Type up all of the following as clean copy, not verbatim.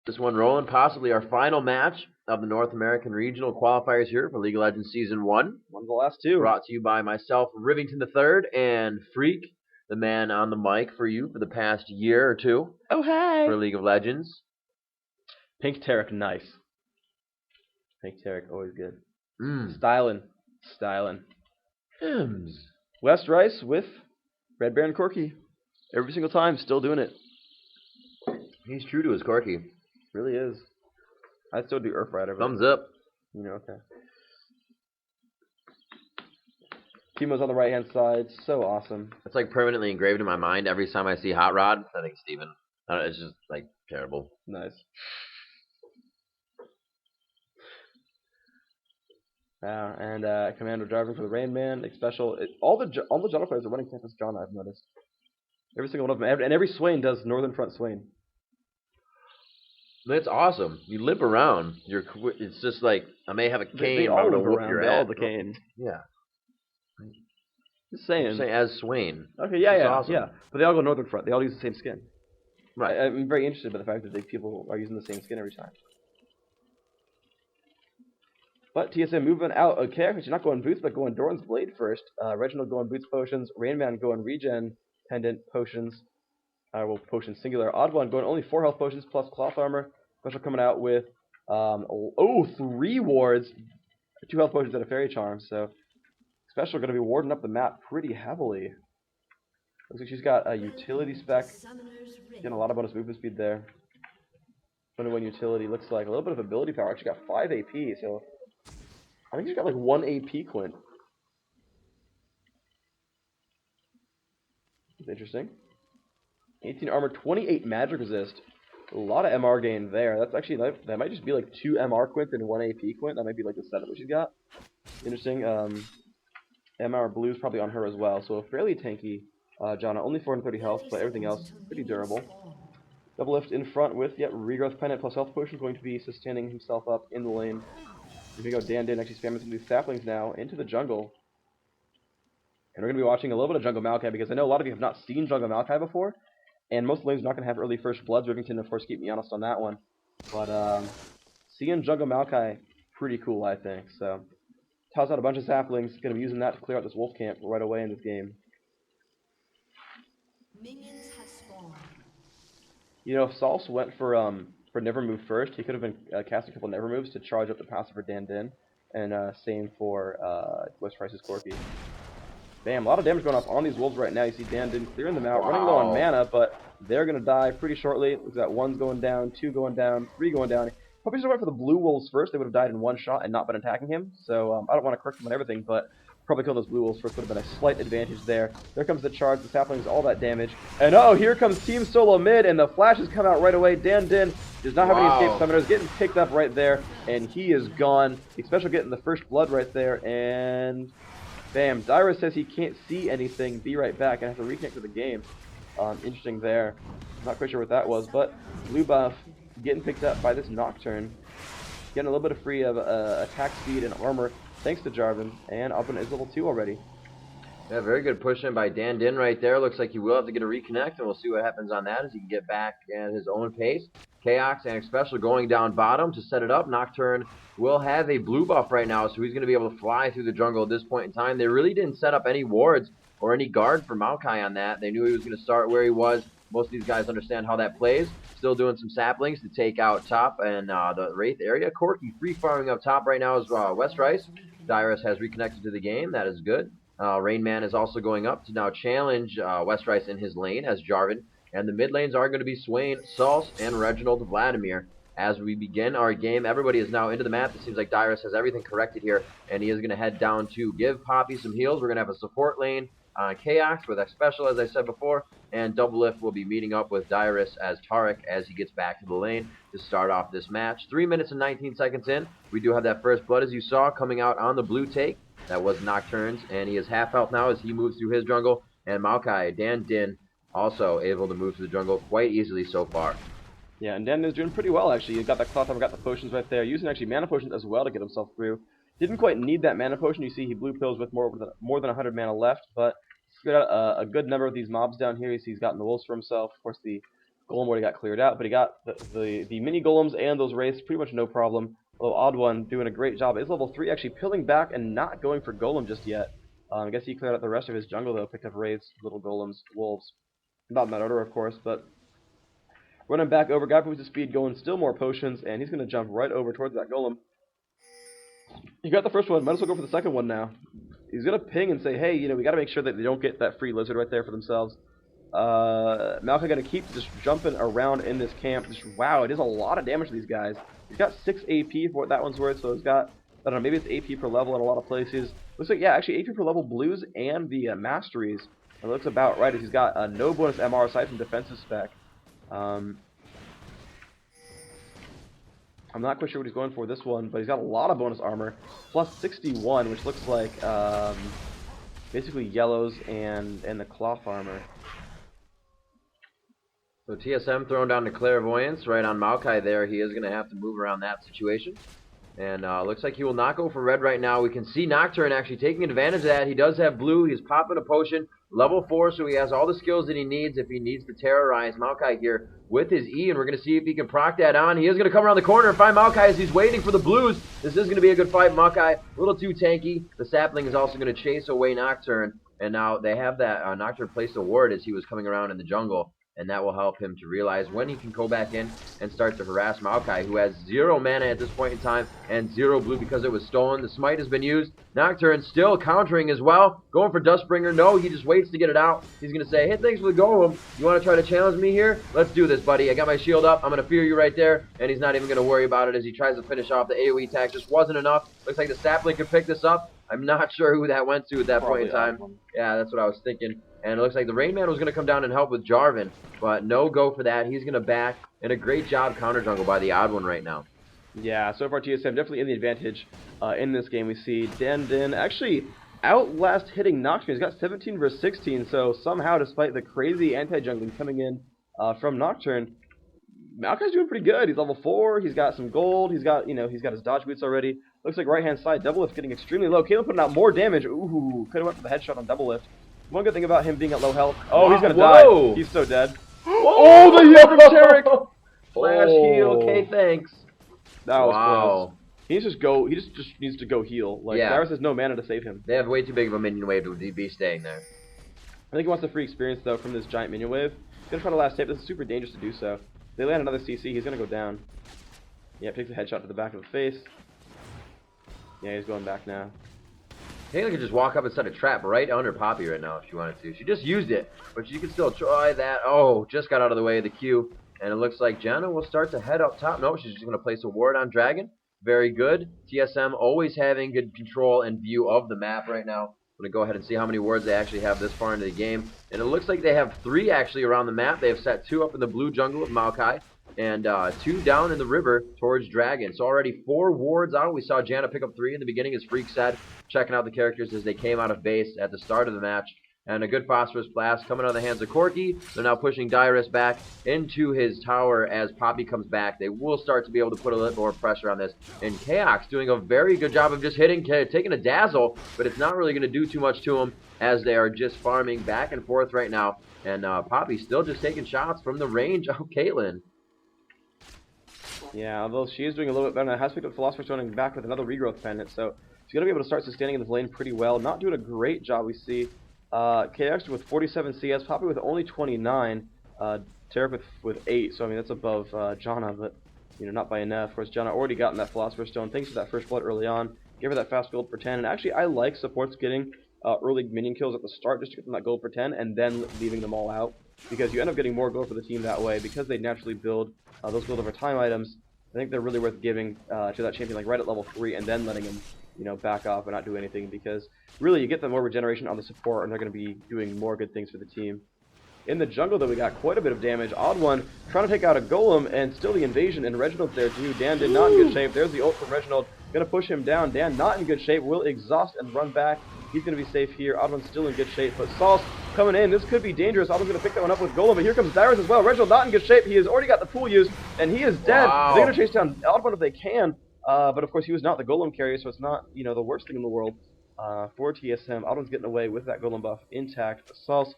This one rolling, possibly our final match of the North American Regional Qualifiers here for League of Legends Season 1. One of the last two. Brought to you by myself, Rivington III, and Freak, the man on the mic for you for the past year or two. Oh, hey! For League of Legends. Pink Taric, nice. Pink Taric, always good. Stylin'. West Rice with Red Baron Corki. Every single time, still doing it. He's true to his Corki. Really is. I still do Earth Rider. Thumbs up. You know, okay. Teemo's on the right-hand side. So awesome. It's like permanently engraved in my mind every time I see Hot Rod. I think Steven. It's just, like, terrible. Nice. And Commander Jarvan for the Rain Man. Special. All the Janna players are running Campus Janna, I've noticed. Every single one of them. And every Swain does Northern Front Swain. It's awesome. You limp around. It's just like, I may have a cane. They all to limp whoop around. your They ass. all have the cane. Yeah. Just saying. As Swain. Okay, yeah. Awesome. Yeah. But they all go Northern Front. They all use the same skin. Right. I'm very interested by the fact that people are using the same skin every time. But TSM moving out. Okay, she's not going boots, but going Doran's Blade first. Reginald going boots potions. Rainman going regen pendant potions. Potions singular. Odd one going only 4 health potions plus cloth armor. Special coming out with 3 wards, 2 health potions and a fairy charm. So Special going to be warding up the map pretty heavily. Looks like she's got a utility spec. Getting a lot of bonus movement speed there. 21 utility. Looks like a little bit of ability power. Actually got 5 AP. So I think she's got like 1 AP Quint. It's interesting. 18 armor, 28 magic resist. A lot of MR gain there. That's actually, that might just be like 2 MR Quint and 1 AP Quint. That might be like the setup that she's got. Interesting. MR Blue's probably on her as well. So fairly tanky. Janna, only 430 health, but everything else pretty durable. Double lift in front with, Regrowth Pendant plus health potion going to be sustaining himself up in the lane. Here we go, Dandin actually spamming some of these saplings now into the jungle. And we're going to be watching a little bit of Jungle Maokai because I know a lot of you have not seen Jungle Maokai before. And most lanes are not going to have early first bloods. Rivington, of course, keep me honest on that one. But seeing Jungle Maokai, pretty cool, I think. So, toss out a bunch of saplings. Going to be using that to clear out this wolf camp right away in this game. Minions have spawned. You know, if Salsa went for Never Move first, he could have been casting a couple Never Moves to charge up the passive for Dandin. And same for West Rice's Corki. Bam, a lot of damage going off on these wolves right now. You see Dandin clearing them out, running low on mana, but they're going to die pretty shortly. Looks like 1's going down, 2 going down, 3 going down. Probably should have went for the blue wolves first. They would have died in 1 shot and not been attacking him. So I don't want to correct him on everything, but probably killing those blue wolves first would have been a slight advantage there. There comes the charge, the saplings, all that damage. And here comes Team SoloMid, and the flashes come out right away. Dandin does not have any escape summoners, getting picked up right there, and he is gone. The special getting the first blood right there, and bam. Dyrus says he can't see anything. Be right back, and has to reconnect to the game. Interesting there. Not quite sure what that was, but blue buff getting picked up by this Nocturne. Getting a little bit of free of attack speed and armor thanks to Jarvan, and Upin is level 2 already. Yeah, very good push in by Dandin right there. Looks like he will have to get a reconnect, and we'll see what happens on that as he can get back at his own pace. Chaos and Special going down bottom to set it up. Nocturne will have a blue buff right now, so he's going to be able to fly through the jungle at this point in time. They really didn't set up any wards or any guard for Maokai on that. They knew he was going to start where he was. Most of these guys understand how that plays. Still doing some saplings to take out top and the Wraith area. Corki free farming up top right now is West Rice. Dyrus has reconnected to the game. That is good. Rainman is also going up to now challenge West Rice in his lane as Jarvan. And the mid lanes are going to be Swain, Sauce, and Reginald Vladimir. As we begin our game, everybody is now into the map. It seems like Dyrus has everything corrected here, and he is going to head down to give Poppy some heals. We're going to have a support lane on Chaos with a special, as I said before, and Double Lift will be meeting up with Dyrus as Taric as he gets back to the lane to start off this match. 3 minutes and 19 seconds in. We do have that first blood, as you saw, coming out on the blue take. That was Nocturne's, and he is half health now as he moves through his jungle. And Maokai, Dandin, also able to move to the jungle quite easily so far. Yeah, and Dandin is doing pretty well, actually. He got that cloth armor, got the potions right there. Using actually mana potions as well to get himself through. Didn't quite need that mana potion. You see he blue pills with more than 100 mana left, but he's got a good number of these mobs down here. You see he's gotten the wolves for himself. Of course, the Golem already got cleared out, but he got the mini golems and those wraiths pretty much no problem. Although Odd One doing a great job. Is level 3 actually peeling back and not going for golem just yet. I guess he cleared out the rest of his jungle though, picked up wraiths, little golems, wolves. Not in that order, of course, but running back over, got boosted speed, going still more potions, and he's going to jump right over towards that golem. He got the first one, might as well go for the second one now. He's going to ping and say, hey, you know, we got to make sure that they don't get that free lizard right there for themselves. Maokai going to keep just jumping around in this camp. Wow, it is a lot of damage to these guys. He's got 6 AP for what that one's worth, so he's got, I don't know, maybe it's AP per level in a lot of places. Looks like, yeah, actually AP per level blues and the masteries. It looks about right as he's got no bonus MR aside from defensive spec. I'm not quite sure what he's going for this one, but he's got a lot of bonus armor. Plus 61, which looks like basically yellows and the cloth armor. So TSM throwing down the clairvoyance right on Maokai there. He is going to have to move around that situation. And looks like he will not go for red right now. We can see Nocturne actually taking advantage of that. He does have blue. He's popping a potion. Level 4, so he has all the skills that he needs if he needs to terrorize Maokai here with his E. And we're going to see if he can proc that on. He is going to come around the corner and find Maokai as he's waiting for the blues. This is going to be a good fight. Maokai, a little too tanky. The sapling is also going to chase away Nocturne. And now they have that Nocturne placed a ward as he was coming around in the jungle. And that will help him to realize when he can go back in and start to harass Maokai, who has 0 mana at this point in time and 0 blue because it was stolen. The smite has been used. Nocturne still countering as well. Going for Dustbringer. No, he just waits to get it out. He's going to say, hey, thanks for the golem. You want to try to challenge me here? Let's do this, buddy. I got my shield up. I'm going to fear you right there. And he's not even going to worry about it as he tries to finish off the AoE attack. Just wasn't enough. Looks like the sapling could pick this up. I'm not sure who that went to at that point in time. Yeah, that's what I was thinking. And it looks like the Rain Man was going to come down and help with Jarvan, but no go for that. He's going to back, and a great job counter jungle by the Odd One right now. Yeah, so far TSM definitely in the advantage in this game. We see Dandin actually outlast hitting Nocturne. He's got 17 versus 16, so somehow, despite the crazy anti-jungling coming in from Nocturne, Maokai's doing pretty good. He's level 4, he's got some gold, he's got, you know, he's got his dodge boots already. Looks like right-hand side, Double Lift getting extremely low. Caitlyn putting out more damage. Ooh, could have went for the headshot on Double Lift. One good thing about him being at low health. Oh, he's gonna die. He's so dead. Oh, the heal from Taric! Flash heal. Okay, thanks. That was close. He needs to just go. He just needs to go heal. Like Darius has no mana to save him. They have way too big of a minion wave to be staying there. I think he wants the free experience though from this giant minion wave. He's gonna try to last tape. This is super dangerous to do so. If they land another CC, he's gonna go down. Yeah, takes a headshot to the back of the face. Yeah, he's going back now. Caitlyn could just walk up and set a trap right under Poppy right now if she wanted to. She just used it, but she could still try that. Oh, just got out of the way of the Q. And it looks like Janna will start to head up top. No, she's just going to place a ward on Dragon. Very good. TSM always having good control and view of the map right now. I'm going to go ahead and see how many wards they actually have this far into the game. And it looks like they have 3 actually around the map. They have set 2 up in the blue jungle with Maokai. And 2 down in the river towards Dragon. So already 4 wards out. We saw Janna pick up 3 in the beginning, as Freak said, checking out the characters as they came out of base at the start of the match. And a good Phosphorus Blast coming out of the hands of Corki. They're now pushing Dyrus back into his tower as Poppy comes back. They will start to be able to put a little more pressure on this. And Chaos doing a very good job of just hitting, taking a dazzle, but it's not really going to do too much to him as they are just farming back and forth right now. And Poppy still just taking shots from the range of Caitlyn. Yeah, although she is doing a little bit better. Has picked up Philosopher's Stone and back with another regrowth pendant, so she's going to be able to start sustaining in this lane pretty well. Not doing a great job, we see. KX with 47 CS, Poppy with only 29, Taric with 8, so I mean that's above Janna, but you know, not by enough. Of course, Janna already gotten that Philosopher's Stone thanks to that first blood early on. Gave her that fast gold per 10, and actually I like supports getting early minion kills at the start just to get them that gold per 10 and then leaving them all out, because you end up getting more gold for the team that way because they naturally build those build over time items. I think they're really worth giving to that champion like right at level 3 and then letting him, you know, back off and not do anything, because really you get the more regeneration on the support and they're going to be doing more good things for the team. In the jungle though, we got quite a bit of damage. Odd One trying to take out a golem and still the invasion, and Reginald's there too. Dan did not in good shape. There's the ult from Reginald. Going to push him down. Dan not in good shape. Will exhaust and run back. He's going to be safe here. Odd One's still in good shape, but Sauce coming in. This could be dangerous. Odd One's going to pick that one up with Golem, but here comes Dyrus as well. Reginald not in good shape. He has already got the pool used, and he is dead. Wow. They're going to chase down Odd One if they can, but of course he was not the Golem carrier, so it's not, you know, the worst thing in the world for TSM. Odd One's getting away with that Golem buff intact. Sauce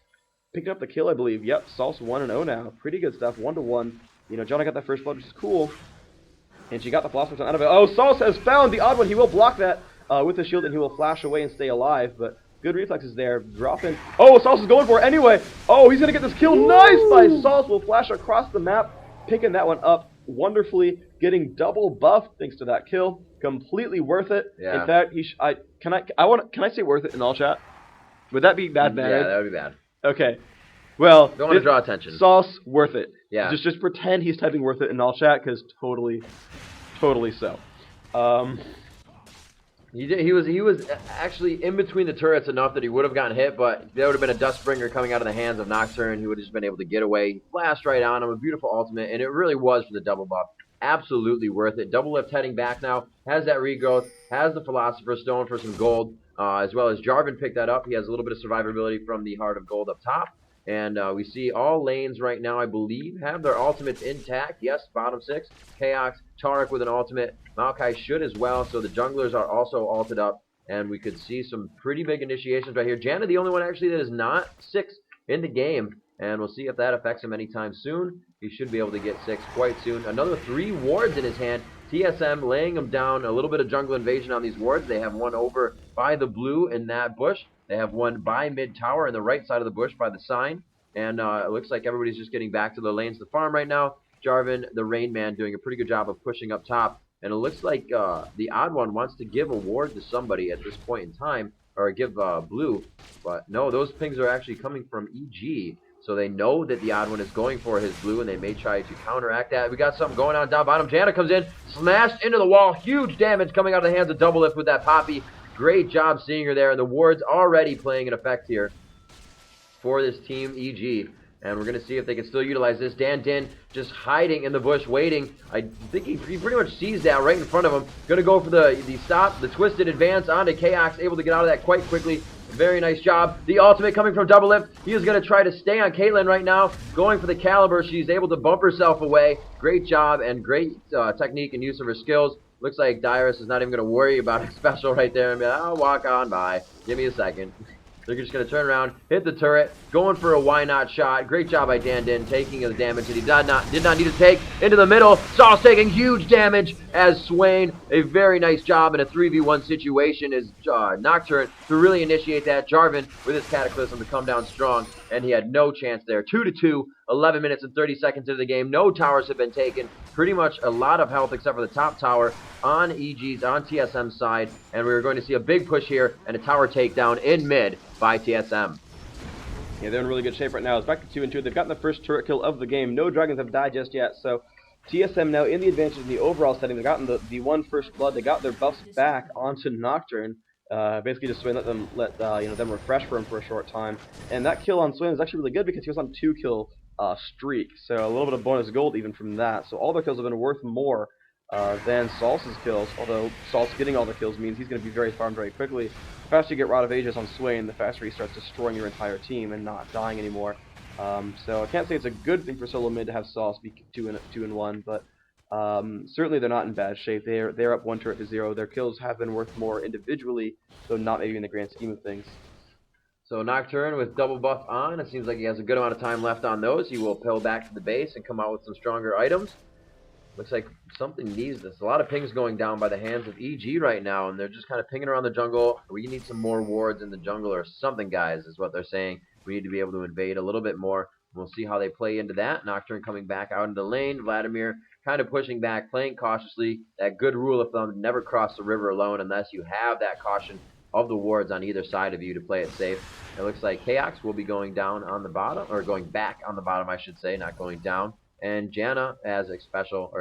picking up the kill, I believe. Yep, Salsa 1-0 now. Pretty good stuff, 1-1. You know, Janna got that first blood, which is cool. And she got the Philosopher's Stone out of it. Oh, Salsa has found the odd one. He will block that with the shield, and he will flash away and stay alive. But good reflexes there. Dropping. Oh, Salsa's going for it anyway. Oh, he's going to get this kill. Nice by Salsa. Will flash across the map, picking that one up wonderfully, getting double buffed thanks to that kill. Completely worth it. Yeah. In fact, can I say worth it in all chat? Would that be bad? Yeah, that would be bad. Okay. Well, don't want to draw attention. Sauce, worth it. Yeah. Just pretend he's typing worth it in all chat, because totally so. He was actually in between the turrets enough that he would have gotten hit, but there would have been a Dustbringer coming out of the hands of Nocturne. He would have just been able to get away. He flashed right on him, a beautiful ultimate, and it really was for the double buff. Absolutely worth it. Double lift heading back now, has that regrowth, has the Philosopher's Stone for some gold, as well as Jarvan picked that up. He has a little bit of survivability from the Heart of Gold up top. And we see all lanes right now, I believe, have their ultimates intact. Yes, bottom 6. Chaos, Taric with an ultimate. Maokai should as well, so the junglers are also ulted up. And we could see some pretty big initiations right here. Janna, the only one actually that is not 6 in the game. And we'll see if that affects him anytime soon. He should be able to get 6 quite soon. Another 3 wards in his hand. TSM laying him down. A little bit of jungle invasion on these wards. They have one over by the blue in that bush. They have one by mid tower in the right side of the bush by the sign. And it looks like everybody's just getting back to their lanes to farm right now. Jarvan, the Rain Man, doing a pretty good job of pushing up top. And it looks like the odd one wants to give a ward to somebody at this point in time. Or give blue. But no, those pings are actually coming from EG. So they know that the odd one is going for his blue, and they may try to counteract that. We got something going on down bottom. Janna comes in, smashed into the wall. Huge damage coming out of the hands of Double Lift with that Poppy. Great job seeing her there, and the ward's already playing an effect here for this team EG. And we're going to see if they can still utilize this. Dan Din just hiding in the bush, waiting. I think he pretty much sees that right in front of him. Going to go for the stop, the twisted advance onto Chaos, able to get out of that quite quickly. Very nice job. The ultimate coming from Double Lift. He is going to try to stay on Caitlyn right now. Going for the Caliber. She's able to bump herself away. Great job and great technique and use of her skills. Looks like Dyrus is not even going to worry about a special right there and be like, I'll walk on by. Give me a second. They're just going to turn around, hit the turret, going for a why not shot. Great job by Dan Din taking the damage that he did not need to take into the middle. Saul's taking huge damage as Swain. A very nice job in a 3v1 situation is Nocturne to really initiate that. Jarvan with his Cataclysm to come down strong, and he had no chance there. 2-2, 11 minutes and 30 seconds into the game. No towers have been taken. Pretty much a lot of health except for the top tower on EG's, on TSM's side. And we're going to see a big push here and a tower takedown in mid by TSM. Yeah, they're in really good shape right now. It's back to 2-2. They've gotten the first turret kill of the game. No dragons have died just yet, so TSM now in the advantage in the overall setting. They've gotten the one first blood. They got their buffs back onto Nocturne. Basically just Swain let them refresh for him for a short time. And that kill on Swain is actually really good because he was on 2-kill streak. So a little bit of bonus gold even from that. So all their kills have been worth more than Salsa's kills, although Salsa getting all the kills means he's going to be very farmed very quickly. The faster you get Rod of Ages on Swain, the faster he starts destroying your entire team and not dying anymore. So I can't say it's a good thing for solo mid to have Salsa be 2-1, but certainly they're not in bad shape. They're up 1 turret to 0. Their kills have been worth more individually, though not maybe in the grand scheme of things. So Nocturne with double buff on. It seems like he has a good amount of time left on those. He will pill back to the base and come out with some stronger items. Looks like something needs this. A lot of pings going down by the hands of EG right now, and they're just kind of pinging around the jungle. We need some more wards in the jungle or something, guys, is what they're saying. We need to be able to invade a little bit more. We'll see how they play into that. Nocturne coming back out into the lane. Vladimir kind of pushing back, playing cautiously. That good rule of thumb, never cross the river alone unless you have that caution of the wards on either side of you to play it safe. It looks like Chaos will be going down on the bottom, or going back on the bottom, I should say, not going down. And Janna as special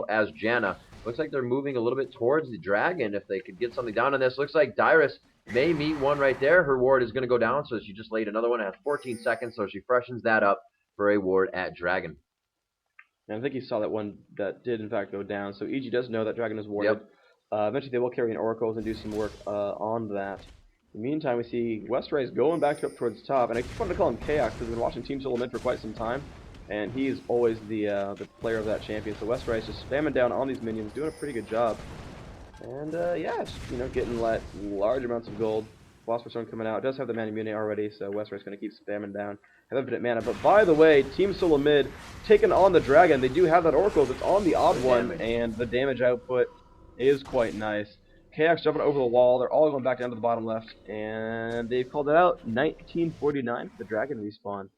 as Janna. Looks like they're moving a little bit towards the dragon if they could get something down on this. Looks like Dyrus may meet one right there. Her ward is going to go down, so she just laid another one at 14 seconds, so she freshens that up for a ward at dragon. And I think he saw that one that did in fact go down, so EG does know that dragon is warded. Yep. Eventually they will carry in oracles and do some work on that. In the meantime, we see Westrise going back up towards the top, and I keep wanting to call him Chaos because we've been watching Team SoloMid for quite some time, and he's always the player of that champion. So Westrise just spamming down on these minions, doing a pretty good job. And yeah, just, getting large amounts of gold. Philosopher's Stone coming out. It does have the Man Immunity already, so Westrise going to keep spamming down. have infinite mana. But by the way, Team SoloMid taking on the Dragon. They do have that Oracle that's on the odd one, and the damage output is quite nice. KX jumping over the wall. They're all going back down to the bottom left, and they've called it out. 1949 for the Dragon respawn.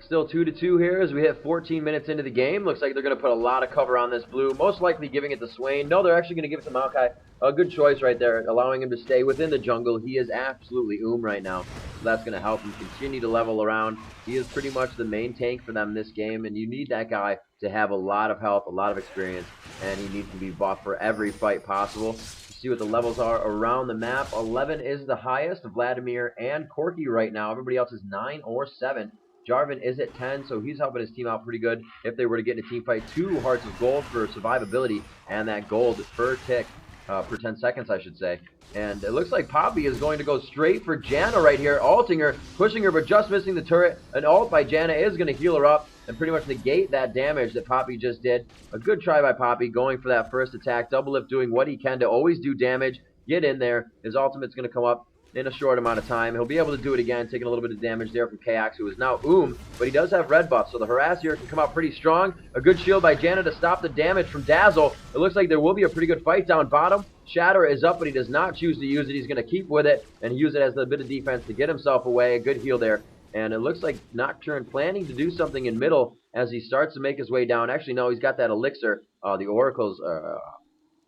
Still 2-2 here as we hit 14 minutes into the game. Looks like they're going to put a lot of cover on this blue, most likely giving it to Swain. No, they're actually going to give it to Maokai. A good choice right there, allowing him to stay within the jungle. He is absolutely right now, so that's going to help him continue to level around. He is pretty much the main tank for them this game, and you need that guy to have a lot of health, a lot of experience, and he needs to be buffed for every fight possible. See what the levels are around the map. 11 is the highest, Vladimir and Corki right now. Everybody else is 9 or 7. Jarvan is at 10, so he's helping his team out pretty good if they were to get in a team fight. 2 hearts of gold for survivability, and that gold per tick, per 10 seconds, I should say. And it looks like Poppy is going to go straight for Janna right here, ulting her, pushing her, but just missing the turret. An ult by Janna is going to heal her up and pretty much negate that damage that Poppy just did. A good try by Poppy, going for that first attack. Doublelift doing what he can to always do damage. Get in there. His ultimate's going to come up in a short amount of time. He'll be able to do it again, taking a little bit of damage there from KX, who is now but he does have red buff, so the harass here can come out pretty strong. A good shield by Janna to stop the damage from Dazzle. It looks like there will be a pretty good fight down bottom. Shatter is up, but he does not choose to use it. He's going to keep with it and use it as a bit of defense to get himself away. A good heal there. And it looks like Nocturne planning to do something in middle as he starts to make his way down. Actually, no, he's got that elixir, the Oracle's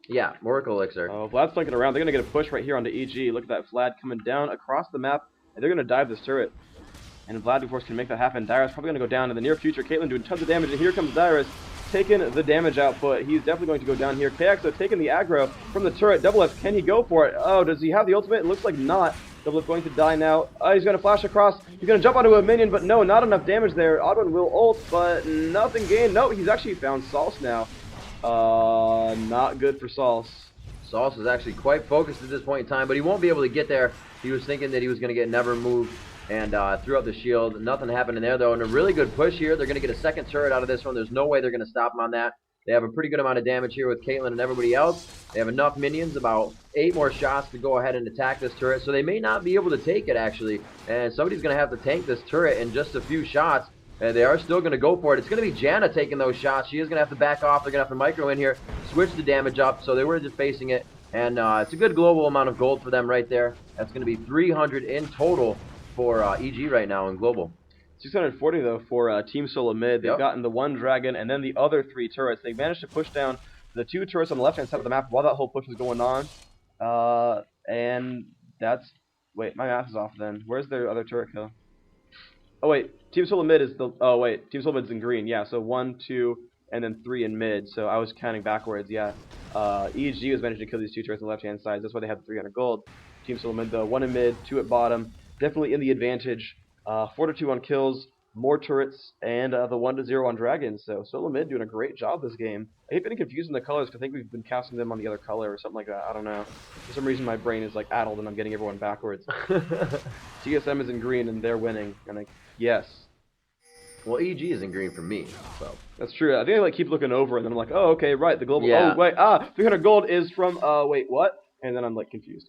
yeah, Oracle Elixir. Oh, Vlad's flanking around. They're going to get a push right here onto EG. Look at that Vlad coming down across the map, and they're going to dive this turret. And Vlad, of course, can make that happen. Dyrus probably going to go down in the near future. Caitlyn doing tons of damage, and here comes Dyrus taking the damage output. He's definitely going to go down here. KX, though, taking the aggro from the turret. Doublelift, can he go for it? Oh, does he have the ultimate? It looks like not. Doublelift going to die now. Oh, he's going to flash across. He's going to jump onto a minion, but no, not enough damage there. Oddone will ult, but nothing gained. No, he's actually found Salse now. Not good for Salse. Salse is actually quite focused at this point in time, but he won't be able to get there. He was thinking that he was going to get never moved and threw up the shield. Nothing happened in there, though, and a really good push here. They're going to get a second turret out of this one. There's no way they're going to stop him on that. They have a pretty good amount of damage here with Caitlyn and everybody else. They have enough minions, about 8 more shots to go ahead and attack this turret, so they may not be able to take it, actually. And somebody's going to have to tank this turret in just a few shots. And they are still going to go for it. It's going to be Janna taking those shots. She is going to have to back off. They're going to have to micro in here, switch the damage up. So they were just facing it. And it's a good global amount of gold for them right there. That's going to be 300 in total for EG right now in global. 640 though for Team SoloMid. They've gotten the 1 dragon and then the other 3 turrets. They managed to push down the 2 turrets on the left-hand side of the map while that whole push was going on. And that's... Wait, my math is off then. Where's their other turret kill? Oh wait, Team SoloMid is the... Oh wait, Team SoloMid's in green. Yeah, so 1, 2, and then 3 in mid. So I was counting backwards, yeah. EG was managed to kill these 2 turrets on the left-hand side. That's why they have 300 gold. Team SoloMid though, 1 in mid, 2 at bottom. Definitely in the advantage. 4-2 on kills, more turrets, and the 1-0 on dragons. So SoloMid doing a great job this game. I hate getting confused in the colors because I think we've been casting them on the other color or something like that. I don't know. For some reason my brain is like addled and I'm getting everyone backwards. TSM is in green and they're winning. And yes. Well, EG is in green for me, so. That's true. I think I like keep looking over and then I'm like, oh, okay, right, the global. Yeah. Oh, wait, 300 gold is from, wait, what? And then I'm like confused.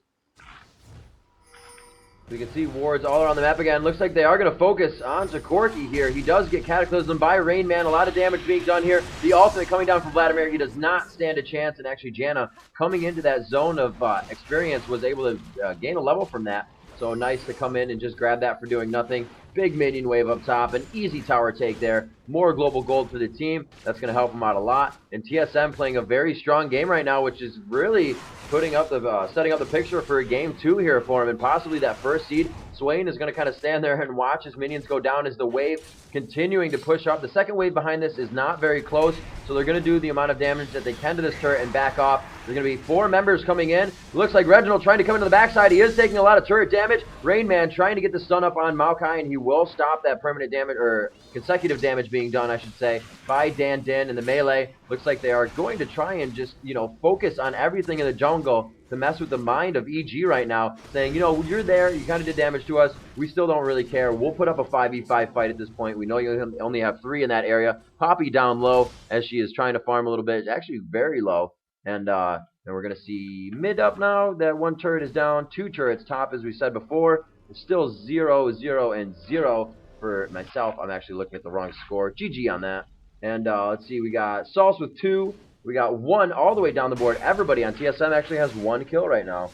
We can see wards all around the map again. Looks like they are going to focus onto Corki here. He does get Cataclysm by Rain Man. A lot of damage being done here. The ultimate coming down from Vladimir. He does not stand a chance. And actually, Janna, coming into that zone of experience, was able to gain a level from that. So nice to come in and just grab that for doing nothing. Big minion wave up top. An easy tower take there. More global gold for the team. That's going to help them out a lot. And TSM playing a very strong game right now, which is really putting up the setting up the picture for a game 2 here for him, and possibly that first seed. Swain is going to kind of stand there and watch his minions go down as the wave continuing to push up. The second wave behind this is not very close, so they're going to do the amount of damage that they can to this turret and back off. There's going to be 4 members coming in. Looks like Reginald trying to come into the backside. He is taking a lot of turret damage. Rain Man trying to get the stun up on Maokai, and he will stop that permanent damage, or consecutive damage being done, I should say, by Dan Din in the melee. Looks like they are going to try and just, focus on everything in the jungle to mess with the mind of EG right now, saying, you're there, you kind of did damage to us, we still don't really care, we'll put up a 5v5 fight at this point, we know you only have 3 in that area. Poppy down low as she is trying to farm a little bit, it's actually very low, and we're going to see mid up now. That 1 turret is down, 2 turrets top as we said before. It's still 0, 0, and 0. for myself, I'm actually looking at the wrong score. GG on that. And let's see, we got Sauce with 2. We got 1 all the way down the board. Everybody on TSM actually has 1 kill right now.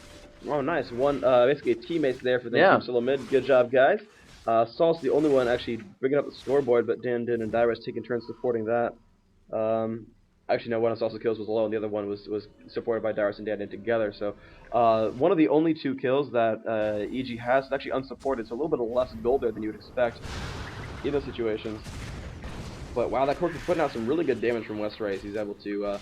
Oh, nice. One, basically teammates there for the Team SoloMid. Good job, guys. Saul's the only one actually bringing up the scoreboard, but Dan and Dyrus taking turns supporting that. Actually, no, one of Saul's kills was alone. The other one was supported by Dyrus and Dan together. So, one of the only 2 kills that EG has is actually unsupported, so a little bit of less gold there than you would expect in those situations. But wow, that Corki putting out some really good damage from West Rice. He's able to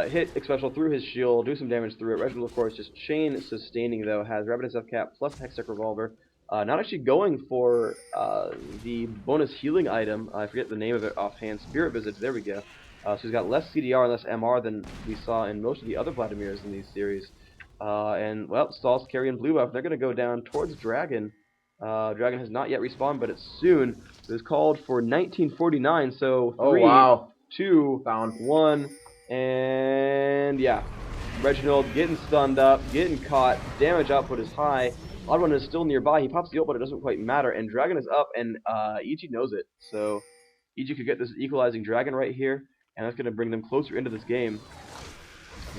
hit Special through his shield, do some damage through it. Reginald, of course, just chain sustaining, though, has Rabbit SF Cap plus Hextech Revolver. Not actually going for the bonus healing item. I forget the name of it offhand. Spirit Visage, there we go. So he's got less CDR and less MR than we saw in most of the other Vladimirs in these series. And, well, Saul's carrying blue buff. They're going to go down towards Dragon. Dragon has not yet respawned, but it's soon. It was called for 1949, so 3, 2, 1, and yeah. Reginald getting stunned up, getting caught, damage output is high. Odd1 is still nearby, he pops the ult, but it doesn't quite matter, and Dragon is up, and EG knows it. So EG could get this equalizing Dragon right here, and that's going to bring them closer into this game.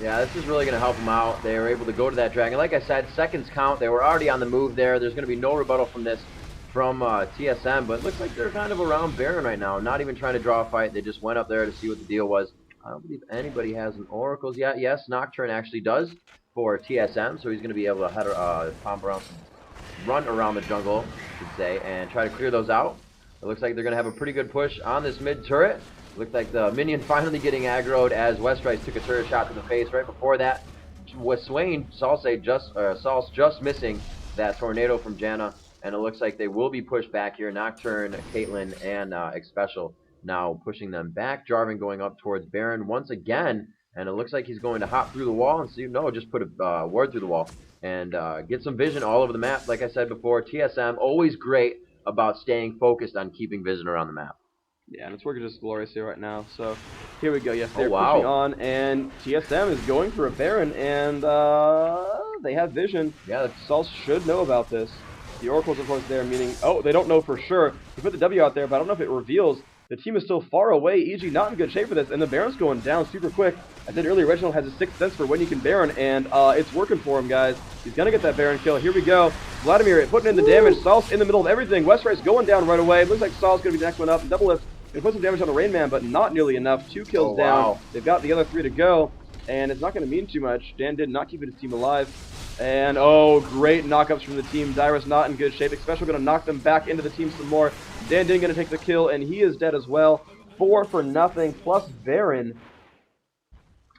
Yeah, this is really going to help them out. They were able to go to that Dragon. Like I said, seconds count. They were already on the move there. There's going to be no rebuttal from this from TSM, but it looks like they're kind of around Baron right now. Not even trying to draw a fight. They just went up there to see what the deal was. I don't believe anybody has an Oracles yet. Yes, Nocturne actually does for TSM, so he's going to be able to head pump around, run around the jungle, I should say, and try to clear those out. It looks like they're going to have a pretty good push on this mid turret. Looked like the minion finally getting aggroed as West Rice took a turret shot to the face. Right before that, with Swain, Saul's just missing that tornado from Janna, and it looks like they will be pushed back here. Nocturne, Caitlyn, and Xpecial now pushing them back. Jarvan going up towards Baron once again, and it looks like he's going to hop through the wall and see, no, just put a ward through the wall and get some vision all over the map. Like I said before, TSM always great about staying focused on keeping vision around the map. Yeah, and it's working just glorious here right now. So here we go. Yes, they're pushing on, and TSM is going for a Baron, and they have vision. Yeah, Saul should know about this. The Oracle's, of course, there, meaning, oh, they don't know for sure. He put the W out there, but I don't know if it reveals. The team is still far away. EG not in good shape for this, and the Baron's going down super quick. I said earlier, Reginald has a 6th sense for when you can Baron, and it's working for him, guys. He's going to get that Baron kill. Here we go. Vladimir putting in the damage. Saul's in the middle of everything. West Rice going down right away. Looks like Saul's going to be the next one up. Double lift. They put some damage on the Rain Man, but not nearly enough. 2 kills down. They've got the other 3 to go, and it's not going to mean too much. Dan did not keep his team alive. And, oh, great knockups from the team. Dyrus not in good shape. Xpecial going to knock them back into the team some more. Dan going to take the kill, and he is dead as well. 4 for nothing, plus Baron.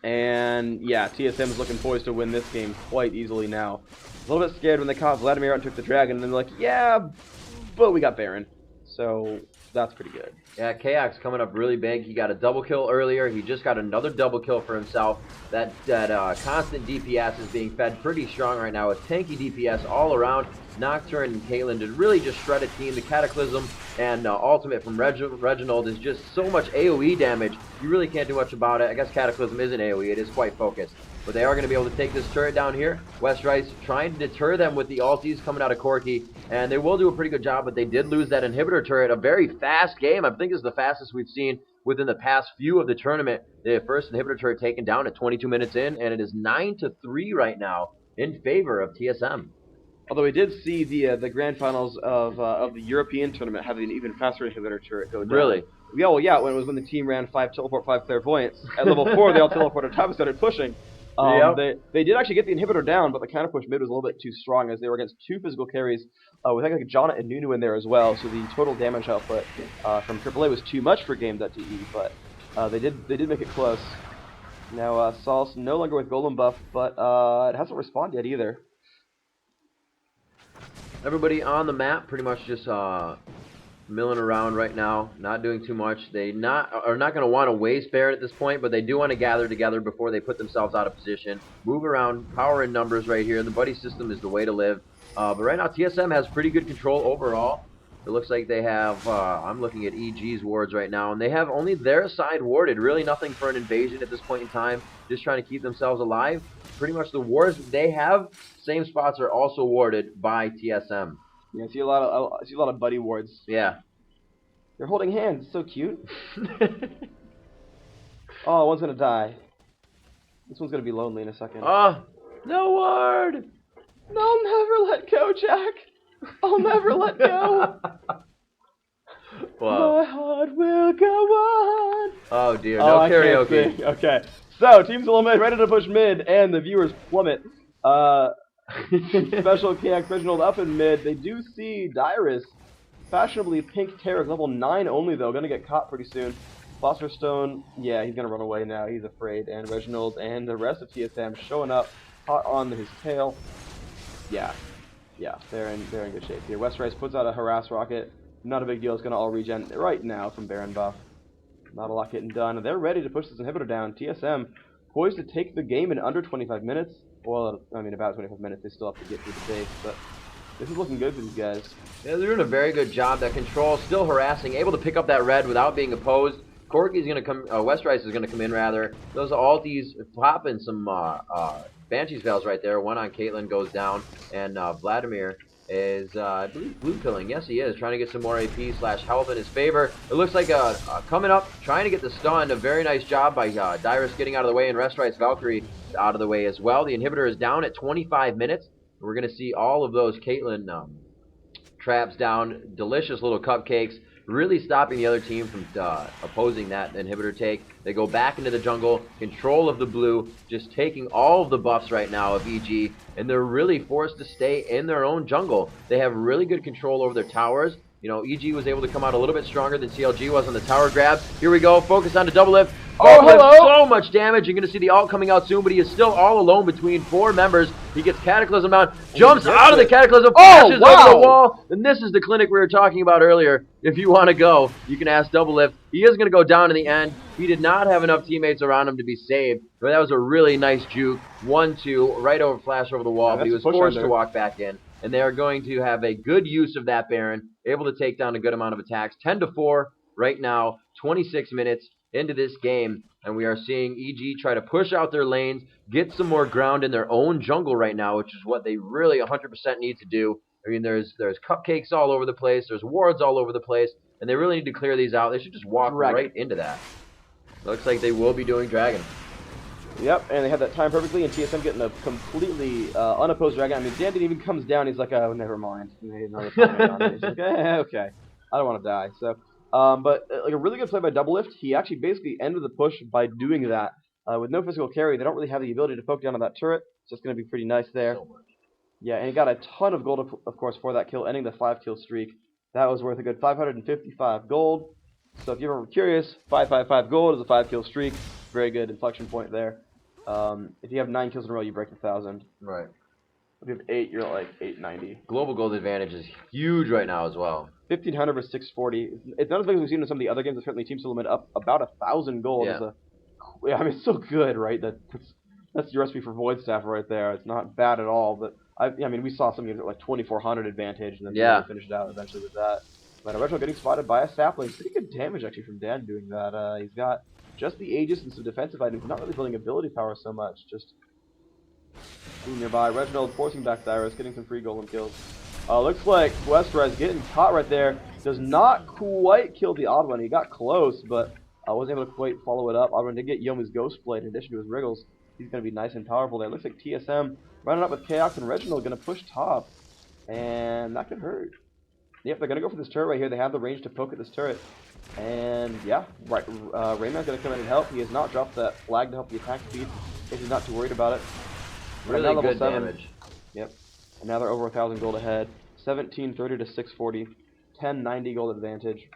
And, yeah, TSM is looking poised to win this game quite easily now. A little bit scared when they caught Vladimir out and took the Dragon, and then they're like, yeah, but we got Baron. So that's pretty good. Yeah, Chaos coming up really big. He got a double kill earlier. He just got another double kill for himself. That constant DPS is being fed pretty strong right now with tanky DPS all around. Nocturne and Caitlyn did really just shred a team. The Cataclysm and Ultimate from Reginald is just so much AoE damage. You really can't do much about it. I guess Cataclysm isn't AoE. It is quite focused. But they are going to be able to take this turret down here. West Rice trying to deter them with the ultis coming out of Corki. And they will do a pretty good job, but they did lose that inhibitor turret. A very fast game. I think it's the fastest we've seen within the past few of the tournament. The first inhibitor turret taken down at 22 minutes in, and it is 9-3 right now in favor of TSM. Although we did see the grand finals of the European tournament having an even faster inhibitor turret go down. Really? Yeah, well, yeah, when it was when the team ran 5 teleport, 5 clairvoyance. At level 4, they all teleported top and started pushing. They did actually get the inhibitor down, but the counter push mid was a little bit too strong as they were against 2 physical carries with like Janna and Nunu in there as well. So the total damage output from AAA was too much for Game.de, but they did make it close. Now Saul's no longer with Golem buff, but it hasn't respawned yet either. Everybody on the map pretty much just milling around right now, not doing too much. They are not going to want to waste Baron at this point, but they do want to gather together before they put themselves out of position. Move around, power in numbers right here. The buddy system is the way to live. But right now, TSM has pretty good control overall. It looks like they have, I'm looking at EG's wards right now, and they have only their side warded. Really nothing for an invasion at this point in time. Just trying to keep themselves alive. Pretty much the wards they have, same spots are also warded by TSM. Yeah, I see a lot of buddy wards. Yeah. They're holding hands. It's so cute. Oh, one's gonna die. This one's gonna be lonely in a second. Oh, no word. I'll never let go, Jack. I'll never let go. Wow. My heart will go on. Oh dear, no karaoke. Okay, so Team SoloMid ready to push mid, and the viewers plummet. Special KX Reginald up in mid. They do see Dyrus, fashionably pink Taric, level 9 only though, gonna get caught pretty soon. Phosphor Stone, yeah, he's gonna run away now. He's afraid, and Reginald and the rest of TSM showing up, hot on his tail. Yeah, they're in good shape here. Westerice puts out a harass rocket. Not a big deal. It's gonna all regen right now from Baron buff. Not a lot getting done. They're ready to push this inhibitor down. TSM poised to take the game in under 25 minutes. Well, I mean about 25 minutes. They still have to get through the base, but this is looking good for these guys. Yeah, they're doing a very good job. That control still harassing, able to pick up that red without being opposed. Corki's gonna come. Westerice is gonna come in rather. Those alties popping some Banshee's Veils right there. One on Caitlyn goes down, and Vladimir is, I believe, blue pilling. Yes, he is. Trying to get some more AP/health in his favor. It looks like coming up, trying to get the stun. A very nice job by Dyrus getting out of the way, and Westerice Valkyrie out of the way as well. The inhibitor is down at 25 minutes. We're going to see all of those Caitlyn traps down. Delicious little cupcakes. Really stopping the other team from opposing that inhibitor take. They go back into the jungle, control of the blue, just taking all of the buffs right now of EG, and they're really forced to stay in their own jungle. They have really good control over their towers. You know, EG was able to come out a little bit stronger than CLG was on the tower grab. Here we go, focus on the double lift. Oh, hello! So much damage. You're going to see the ult coming out soon, but he is still all alone between 4 members. He gets Cataclysm down, jumps out of the Cataclysm, flashes over the wall. And this is the clinic we were talking about earlier. If you want to go, you can ask Double Lift. He is going to go down in the end. He did not have enough teammates around him to be saved, but that was a really nice juke. 1-2, right over flash over the wall, Yeah, but he was forced to walk back in. And they are going to have a good use of that Baron, able to take down a good amount of attacks. 10-4 right now, 26 minutes into this game, and we are seeing EG try to push out their lanes, get some more ground in their own jungle right now, which is what they really 100% need to do. I mean, there's cupcakes all over the place, there's wards all over the place, and they really need to clear these out. They should just walk right into that. Looks like they will be doing Dragon. Yep, and they had that time perfectly, and TSM getting a completely unopposed Dragon. I mean, Dandin even comes down, he's like, oh, never mind. He's like, okay, I don't want to die. So, but like a really good play by Double Lift. He actually basically ended the push by doing that. With no physical carry, they don't really have the ability to poke down on that turret, so it's going to be pretty nice there. Yeah, and he got a ton of gold, of course, for that kill, ending the 5-kill streak. That was worth a good 555 gold. So if you're ever curious, 555 gold is a 5-kill streak. Very good inflection point there. If you have 9 kills in a row, you break 1,000. Right. If you have 8, you're at like 890. Global gold advantage is huge right now as well. 1,500 versus 640. It's not as big as we've seen in some of the other games. But certainly Team SoloMid up about 1,000 gold. Yeah. I mean, it's so good, right? That's your recipe for Void Staff right there. It's not bad at all. But I mean, we saw some games at like 2,400 advantage, and then they finished out eventually with that. But Retro getting spotted by a sapling. Pretty good damage actually from Dan doing that. He's got just the Aegis and some defensive items. Not really building ability power so much. Just being nearby. Reginald forcing back Dyrus, getting some free golem kills. Looks like Westerice getting caught right there. Does not quite kill the odd one. He got close, but wasn't able to quite follow it up. Odd one did get Yomu's Ghost Blade in addition to his Wriggles. He's going to be nice and powerful there. Looks like TSM running up with Chaos and Reginald going to push top. And that could hurt. Yep, they're going to go for this turret right here. They have the range to poke at this turret. And yeah, right. Rayman's going to come in and help. He has not dropped that flag to help the attack speed. He's not too worried about it. Really good damage. Yep. And now they're over 1,000 gold ahead. 1730 to 640. 1090 gold advantage.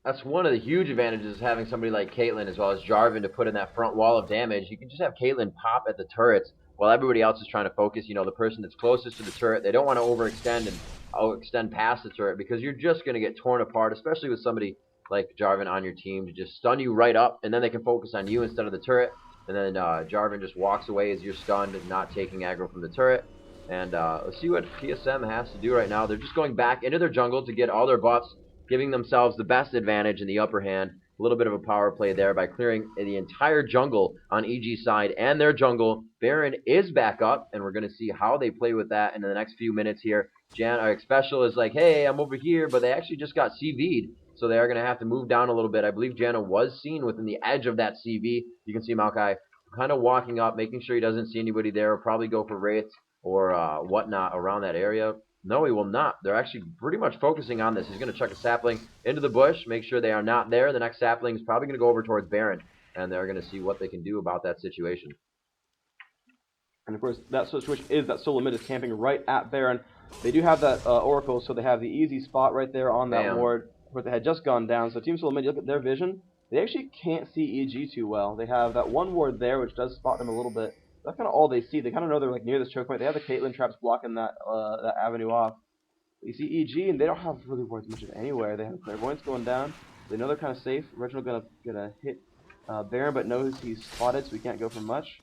That's one of the huge advantages of having somebody like Caitlyn as well as Jarvan to put in that front wall of damage. You can just have Caitlyn pop at the turrets while everybody else is trying to focus. You know, the person that's closest to the turret, they don't want to overextend and extend past the turret because you're just going to get torn apart, especially with somebody like Jarvan on your team to just stun you right up, and then they can focus on you instead of the turret. And then Jarvan just walks away as you're stunned and not taking aggro from the turret. And let's see what TSM has to do right now. They're just going back into their jungle to get all their buffs, giving themselves the best advantage in the upper hand. A little bit of a power play there by clearing the entire jungle on EG side and their jungle. Baron is back up, and we're going to see how they play with that in the next few minutes here. Our Special is like, hey, I'm over here, but they actually just got CV'd, so they are going to have to move down a little bit. I believe Janna was seen within the edge of that CV. You can see Maokai kind of walking up, making sure he doesn't see anybody there. Will probably go for wraiths or whatnot around that area. No, he will not. They're actually pretty much focusing on this. He's going to chuck a sapling into the bush, make sure they are not there. The next sapling is probably going to go over towards Baron, and they're going to see what they can do about that situation. And of course, that situation is that SoloMid is camping right at Baron. They do have that Oracle, so they have the easy spot right there on that ward, where they had just gone down. So Team SoloMid, you look at their vision, they actually can't see EG too well. They have that one ward there, which does spot them a little bit. That's kind of all they see. They kind of know they're like near this choke point. They have the Caitlyn traps blocking that that avenue off. You see EG, and they don't have really wards much of anywhere. They have clairvoyance going down. They know they're kind of safe. Reginald gonna hit Baron, but knows he's spotted, so he can't go for much.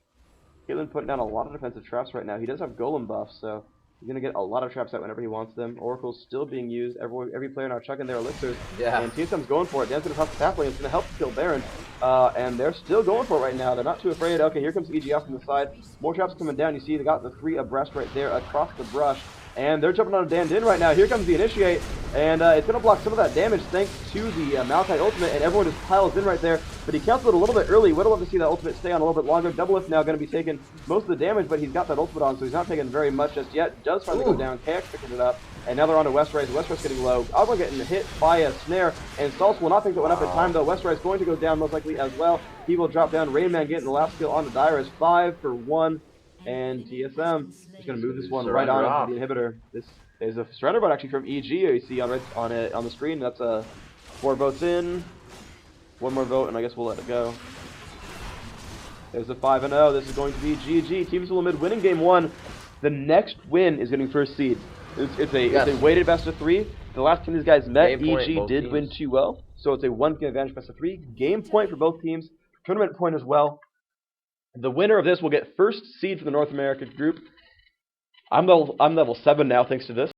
Caitlyn putting down a lot of defensive traps right now. He does have golem buff, so he's going to get a lot of traps out whenever he wants them. Oracle's still being used. Every player now chucking their elixirs. Yeah. And TSM's going for it. Dan's going to toss the sapling. It's going to help kill Baron. And they're still going for it right now. They're not too afraid. Okay, here comes EG off from the side. More traps coming down. You see they got the 3 abreast right there across the brush. And they're jumping on Dan Din right now. Here comes the Initiate. And it's going to block some of that damage thanks to the Maokai ultimate. And everyone just piles in right there. But he cancels it a little bit early. Would have loved to see that ultimate stay on a little bit longer. Doublelift now going to be taking most of the damage, but he's got that ultimate on, so he's not taking very much just yet. Does finally go down. KX picking it up. And now they're on to Westrise. Westrise getting low. Alba getting hit by a snare. And Salsa will not pick that one up in time, though. Westrise going to go down most likely as well. He will drop down. Rainman getting the last kill on the Dyrus. 5 for 1. And TSM is going to move this one right on into the inhibitor. This is a surrender vote actually from EG. You see on the screen. That's 4 votes in. 1 more vote, and I guess we'll let it go. There's a 5-0. This is going to be GG. Team SoloMid winning game 1. The next win is getting first seed. It's a weighted best of 3. The last time these guys met, EG did win 2-0. So it's a 1-game advantage best of 3. Game point for both teams. Tournament point as well. The winner of this will get first seed for the North American group. I'm level 7 now thanks to this.